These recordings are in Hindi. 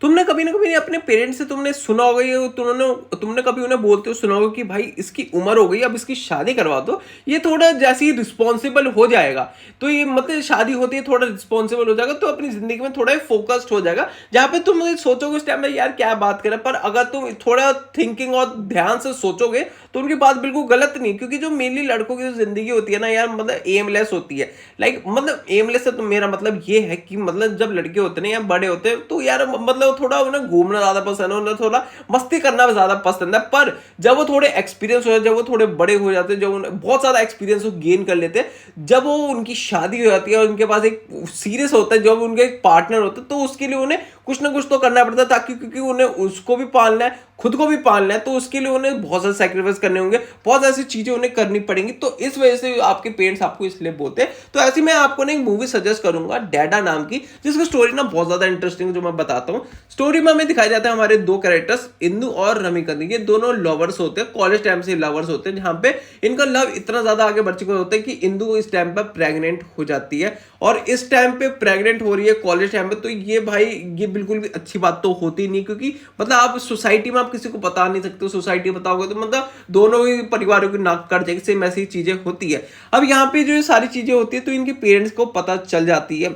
तुमने कभी ना कभी अपने पेरेंट्स से तुमने सुना होगा, ये तुमने कभी उन्हें बोलते हुए सुना होगा कि भाई इसकी उम्र हो गई, अब इसकी शादी करवा दो, ये थोड़ा जैसे ही रिस्पॉन्सिबल हो जाएगा। तो ये मतलब शादी होती है, थोड़ा रिस्पॉन्सिबल हो जाएगा, तो अपनी जिंदगी में थोड़ा फोकस्ड हो जाएगा। जहां पे तुम सोचोगे उस टाइम में यार क्या बात करें, पर अगर तुम थोड़ा थिंकिंग और ध्यान से सोचोगे तो उनकी बात बिल्कुल गलत नहीं, क्योंकि जो मेनली लड़कों की जो जिंदगी होती है ना यार, मतलब एमलेस होती है। लाइक मतलब एमलेस से तो मेरा मतलब ये है कि मतलब जब लड़के होते हैं या बड़े होते हैं तो यार मतलब थोड़ा उन्हें घूमना ज्यादा पसंद है, उन्हें थोड़ा मस्ती करना ज्यादा पसंद है। पर जब वो थोड़े एक्सपीरियंस हो जाते, जब वो थोड़े बड़े हो जाते हैं, जब उन्हें बहुत ज्यादा एक्सपीरियंस गेन कर लेते हैं, जब वो उनकी शादी हो जाती है और उनके पास एक सीरियस होता है, जब उनके एक पार्टनर होता है, तो उसके लिए उन्हें कुछ ना कुछ तो करना पड़ता है, ताकि क्योंकि उन्हें उसको भी पालना है, खुद को भी पालना है, तो उसके लिए उन्हें बहुत सारे सैक्रिफाइस करने होंगे, बहुत ऐसी चीजें उन्हें करनी पड़ेंगी। तो इस वजह से आपके पेरेंट्स आपको इसलिए बोलते हैं। तो ऐसी मैं आपको ना एक मूवी सजेस्ट करूंगा डैडा नाम की, जिसकी स्टोरी ना बहुत ज्यादा इंटरेस्टिंग, जो मैं बताता हूँ। स्टोरी में हमें दिखाया जाता है हमारे दो कैरेक्टर्स इंदु और रमिकांत, ये दोनों लवर्स होते हैं, कॉलेज टाइम से लवर्स होते हैं, जहां पे इनका लव इतना ज्यादा आगे बढ़ चुका होता है कि इंदु इस टाइम पर प्रेग्नेंट हो जाती है। और इस टाइम पे प्रेग्नेंट हो रही है कॉलेज टाइम पे, तो ये भाई ये बिल्कुल भी अच्छी बात तो होती नहीं, क्योंकि मतलब आप सोसाइटी में आप किसी को बता नहीं सकते, सोसाइटी बताओगे तो मतलब दोनों ही परिवारों की नाक कट जाएगी, सेम ऐसी चीजें होती है। अब यहाँ पे जो सारी चीजें होती है तो इनके पेरेंट्स को पता चल जाती है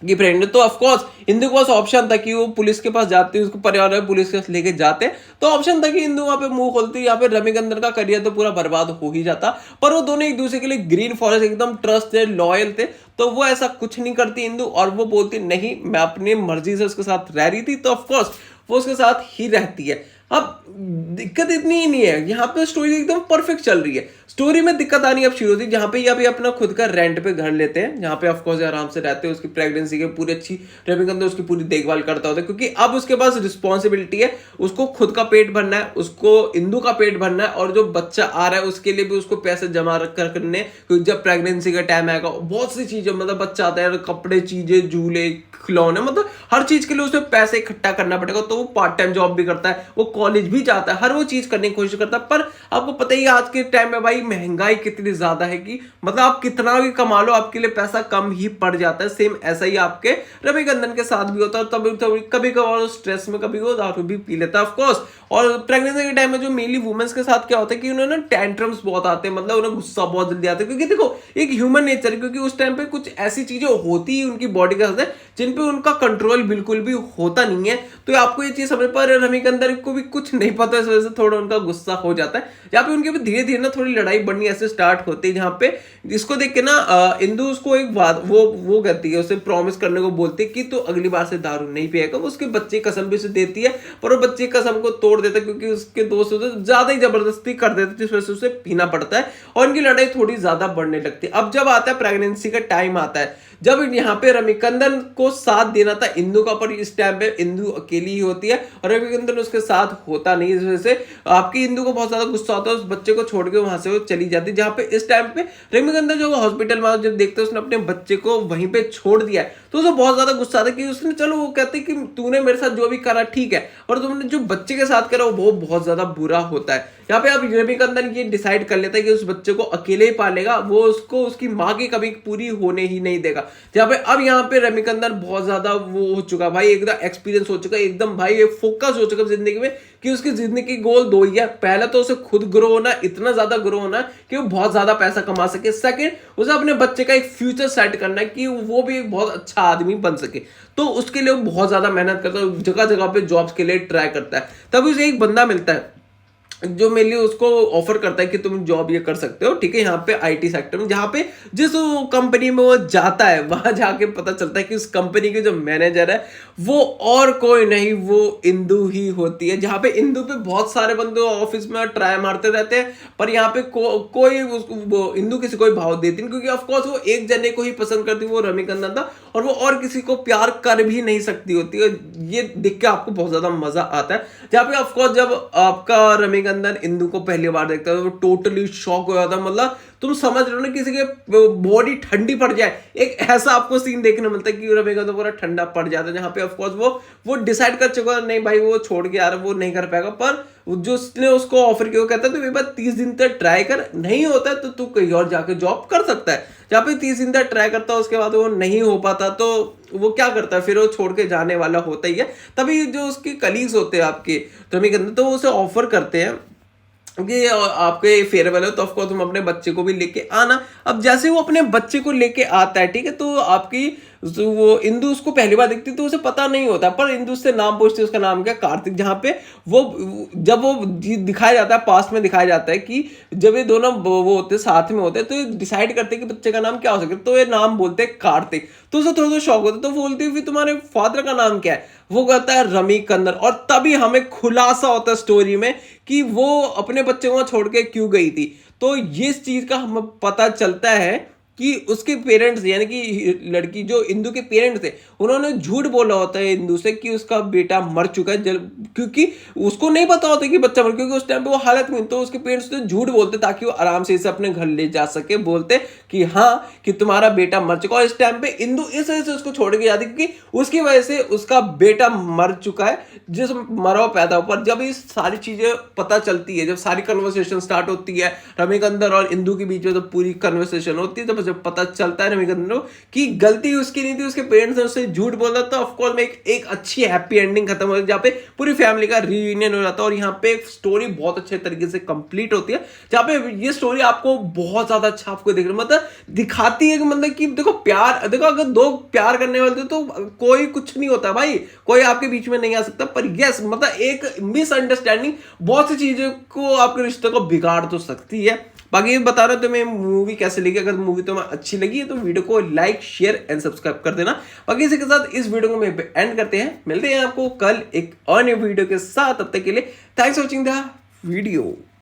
कि प्रेग्नेंट, तो ऑफकोर्स इंदु के पास ऑप्शन था कि वो पुलिस के पास जाते, उसको परिवार में पुलिस के पास लेके जाते, तो ऑप्शन था कि इंदु वहां पे मुंह खोलती, यहाँ पे रविकंदन का करियर तो पूरा बर्बाद हो ही जाता। पर वो दोनों एक दूसरे के लिए ग्रीन फॉरेस्ट एकदम ट्रस्टेड लॉयल थे, तो वो ऐसा कुछ नहीं करती इंदु, और वो बोलती नहीं मैं अपनी मर्जी से उसके साथ रह रही थी, तो ऑफकोर्स वो उसके साथ ही रहती है। अब दिक्कत इतनी ही नहीं है, यहाँ पे स्टोरी एकदम परफेक्ट चल रही है। स्टोरी में दिक्कत आनी अब शुरू होती, जहाँ पे ये अभी अपना खुद का रेंट पे घर लेते हैं, जहाँ पे ऑफकोर्स आराम से रहते हैं, उसकी प्रेगनेंसी के पूरी अच्छी रविकांत उसकी पूरी देखभाल करता होता है, क्योंकि अब उसके पास रिस्पॉन्सिबिलिटी है, उसको खुद का पेट भरना है, उसको इंदु का पेट भरना है, और जो बच्चा आ रहा है उसके लिए भी उसको पैसे जमा करने, क्योंकि जब प्रेगनेंसी का टाइम आएगा बहुत सी चीजें, मतलब बच्चा आता है, कपड़े, चीजें, झूले, खिलौने, मतलब हर चीज के लिए उसे पैसे इकट्ठा करना पड़ेगा। तो वो पार्ट टाइम जॉब भी करता है, वो कॉलेज भी जाता है, हर वो चीज करने की कोशिश करता है। पर आपको पता ही आज के टाइम में भाई महंगाई कितनी ज्यादा है कि मतलब आप कितना भी कमा लो आपके लिए पैसा कम ही पड़ जाता है। सेम ऐसा ही आपके रविकंदन के साथ भी होता है, तभी कभी कभार स्ट्रेस में कभी वो दारू भी पी लेता है ऑफकोर्स। और प्रेगनेंसी के टाइम में जो मेनली वुमेन्स के साथ क्या होता है कि उन्हें टेंट्रम्स बहुत आते हैं, मतलब उन्हें गुस्सा बहुत जल्दी आता है, क्योंकि देखो एक ह्यूमन नेचर है, क्योंकि उस टाइम पे कुछ ऐसी चीजें होती है उनकी बॉडी के साथ जिन पे उनका कंट्रोल बिल्कुल भी होता नहीं है। तो आपको ये चीज समझ पर रविकंदन को भी कुछ नहीं पता, इस वजह से थोड़ा उनका गुस्सा हो जाता है। यहाँ पे उनके भी धीरे धीरे ना थोड़ी लड़ाई बढ़नी ऐसे स्टार्ट होती है, जहाँ पे इसको देख के ना इंदु उसको एक बात वो कहती है, उसे प्रॉमिस करने को बोलती है कि तो अगली बार से दारू नहीं पिएगा। वो उसके बच्चे कसम भी उसे देती है, पर वो बच्चे कसम को तोड़ देता है, क्योंकि उसके दोस्त उसे ज्यादा ही जबरदस्ती कर देते हैं, जिस वजह से उसे पीना पड़ता है और इनकी लड़ाई थोड़ी ज्यादा बढ़ने लगती है। अब जब आता है प्रेगनेंसी का टाइम आता है, जब यहाँ पे रविकंदन को साथ देना था इंदु का, पर इस टाइम पे इंदु अकेली ही होती है और रविकंदन उसके साथ होता नहीं, इस वजह से आपकी इंदु को बहुत ज्यादा गुस्सा होता है, उस बच्चे को छोड़ के वहां से वो चली जाती है। जहां पे इस टाइम पे रविकंदन जो हॉस्पिटल में जब देखते हैं उसने अपने बच्चे को वहीं पे छोड़ दिया है, तो उसे बहुत ज्यादा गुस्सा आता है कि उसने, चलो वो कहते हैं कि तूने मेरे साथ जो भी करा ठीक है, और तुमने जो बच्चे के साथ करा वो बहुत ज्यादा बुरा होता है। यहाँ पे अब रविकंदन ये डिसाइड कर लेता है कि उस बच्चे को अकेले ही पालेगा, वो उसको उसकी माँ की कभी पूरी होने ही नहीं देगा। जहाँ पे अब यहाँ पे रविकंदन बहुत ज्यादा वो हो चुका भाई, एकदम एक्सपीरियंस हो चुका है, एकदम भाई फोकस हो चुका है जिंदगी में, कि उसकी जिंदगी की गोल दो ही है। पहला तो उसे खुद ग्रो होना, इतना ज्यादा ग्रो होना कि वो बहुत ज्यादा पैसा कमा सके। सेकंड, उसे अपने बच्चे का एक फ्यूचर सेट करना है कि वो भी एक बहुत अच्छा आदमी बन सके। तो उसके लिए वो बहुत ज्यादा मेहनत करता है, जगह जगह पे जॉब्स के लिए ट्राई करता है। तभी उसे एक बंदा मिलता है जो मेनली उसको ऑफर करता है कि तुम जॉब ये कर सकते हो, ठीक है, यहाँ पे आईटी सेक्टर में। जहाँ पे जिस कंपनी में वो जाता है वहां जाके पता चलता है कि उस कंपनी के जो मैनेजर है वो और कोई नहीं, वो इंदु ही होती है। जहाँ पे इंदु पे बहुत सारे बंदे ऑफिस में ट्राई मारते रहते हैं, पर यहाँ पे कोई वो इंदु किसी को भाव देती नहीं, क्योंकि ऑफकोर्स वो एक जने को ही पसंद करती, वो रविकंदन था, और वो और किसी को प्यार कर भी नहीं सकती होती है। ये देख के आपको बहुत ज्यादा मजा आता है। जहाँ पे ऑफकोर्स जब आपका रविकंदन इंदु को पहली बार देखता है तो टोटली शॉक हो जाता है, मतलब तुम समझ रहे हो ना, किसी के बॉडी ठंडी पड़ जाए, एक ऐसा आपको सीन देखने मिलता है कि रविकंदन पूरा ठंडा पड़ जाता है। जहाँ पे ऑफकोर्स वो डिसाइड कर चुका है नहीं भाई वो छोड़ के यार वो नहीं कर पाएगा, पर जो उसने उसको ऑफर किया, वो कहता है तू एक बार 30 दिन तक ट्राई कर, नहीं होता है तो तू कहीं और जाके जॉब कर सकता है। जहाँ पे 30 दिन तक ट्राई करता है, उसके बाद वो नहीं हो पाता तो वो क्या करता है, फिर वो छोड़ के जाने वाला होता ही है। तभी जो उसके कलीग्स होते हैं आपके रमी के अंदर, तो वो उसे ऑफर करते हैं कि आपके फेयरवेल है तो ऑफकोर्स तुम अपने बच्चे को भी लेके आना। अब जैसे वो अपने बच्चे को लेके आता है, ठीक है, तो आपकी वो इंदु उसको पहली बार देखती तो उसे पता नहीं होता, पर इंदु उससे नाम पूछती है, उसका नाम क्या, कार्तिक। जहाँ पे वो जब वो दिखाया जाता है, पास्ट में दिखाया जाता है कि जब ये दोनों वो होते हैं, साथ में होते हैं, तो ये डिसाइड करते हैं कि बच्चे का नाम क्या हो सकता है, तो ये नाम बोलते हैं कार्तिक। तो उसे थोड़ा सा शौक होता है, तो बोलती है तुम्हारे फादर का नाम क्या है, वो कहता है रमी कन्नर। और तभी हमें खुलासा होता है स्टोरी में कि वो अपने बच्चे को छोड़ के क्यों गई थी। तो ये चीज का हमें पता चलता है कि उसके पेरेंट्स, यानी कि लड़की जो इंदु के पेरेंट्स थे, उन्होंने झूठ बोला होता है इंदु से कि उसका बेटा मर चुका है, क्योंकि उसको नहीं पता होता कि बच्चा मर, क्योंकि उस टाइम पे वो हालत में, तो उसके पेरेंट्स तो झूठ बोलते ताकि वो आराम से इसे अपने घर ले जा सके, बोलते कि हाँ कि तुम्हारा बेटा मर चुका। और इस टाइम पे इंदु इस वजह से उसको छोड़ के जाती क्योंकि उसकी वजह से उसका बेटा मर चुका है, जिस मरा हुआ पैदा। पर जब ये सारी चीजें पता चलती है, जब सारी कन्वर्सेशन स्टार्ट होती है रविकंदर और इंदु के बीच में, तो पूरी कन्वर्सेशन होती है, तो जब पता चलता है रविकंदर को कि गलती उसकी नहीं थी, उसके पेरेंट्स ने उससे झूठ बोला, तो ऑफकोर्स में एक अच्छी हैप्पी एंडिंग खत्म होती है, जहाँ पे पूरी फैमिली का रियूनियन हो जाता है। और यहाँ पे एक स्टोरी बहुत अच्छे तरीके से कंप्लीट होती है, जहाँ पे ये स्टोरी आपको बहुत ज्यादा अच्छा आपको देखने मतलब दिखाती है कि मतलब कि देखो प्यार, देखो अगर दो प्यार करने वाले तो कोई कुछ नहीं होता भाई, कोई आपके बीच में नहीं आ सकता। पर यस मतलब एक मिसअंडरस्टैंडिंग बहुत सी चीजों को, आपके रिश्ते को बिगाड़ तो सकती है। बाकी ये बता रहा तुम्हें मूवी कैसे लगी, अगर मूवी तुम्हें अच्छी लगी है तो वीडियो को लाइक शेयर एंड सब्सक्राइब कर देना। बाकी इसी के साथ इस वीडियो को मैं एंड करते हैं, मिलते हैं आपको कल एक अन्य वीडियो के साथ, तब तक के लिए thanks for watching the video.